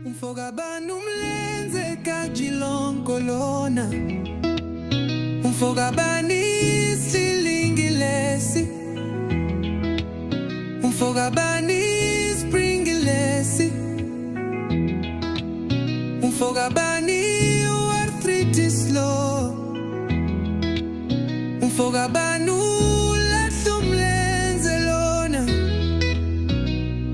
Umfokabani umlenze kajilonkolona. Umfokabani silingilesi. Umfokabani springilesi. Umfokabani arthritis low. Umfokabani ulahla umlenze lona.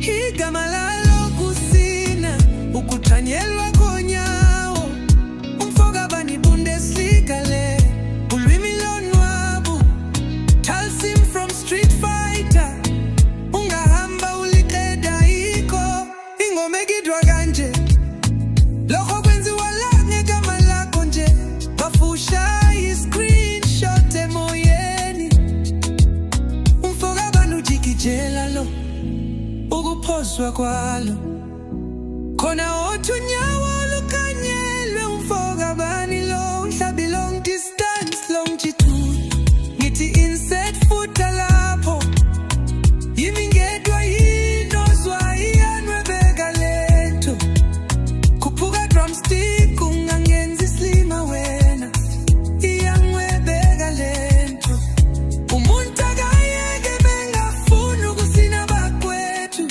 Igama lalo kusina ukuthanyelwa konyawo. Umfokabani Bundesliga le ulwimi lonwabu. Talsim from Street Fighter. Ungahamba uliqeda iko ingoma egidwa kanje. Lokho kwenziwa la ngegama lakho nje. Bafusha i-screenshot emoyeni. Umfokabani ujikijela lo ukuphoswa kwalo. Khona othunyawo lukanyelwe umfokabani lo. Umhlabi long distance longitude. Ngithi insert footer lapho. Yimi ngedwa yinozwa iyanwebeka lento. Khuphuka drumstick ungangenzi islima wena. Iyanwebeka lento. Umuntu akayeke bengafuni ukusina bakwethu.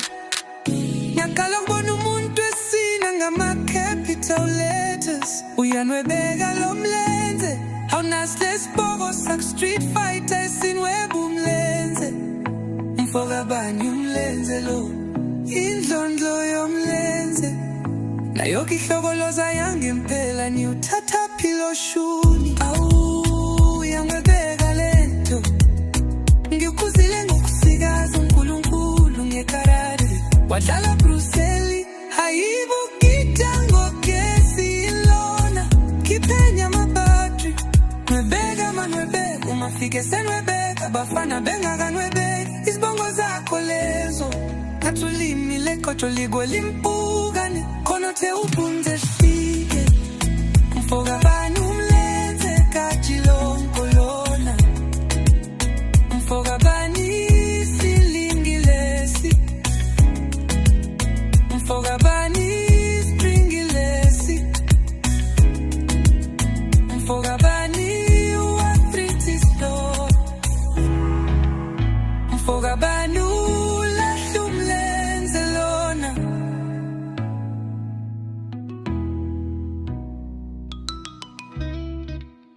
Ngiyaqala ukubona umuntu esina ngama-capital letters. Uyanwebeka lo mlenze. Awunasile siboko sak-Street Fighter esinweba umlenze. Umfokabani umlenze lo indlondlo yomlenze. Nayo ihlokoloza yangempela niwuthatha philo shuni. Awu yanwebeka lento. Ngikuzile ngokusikaza uNkulunkulu ngekarate. Wadlala Bruce Lee ayibukita ngogesi lona. Khiphenya amabhatri nwebeka manwebeka. Umafike senwebeka bafana bengakanwebeki. Izibongo zakho lezo katulimi lekojo ligwe limpukane. Khona the ubunze fike umfokabani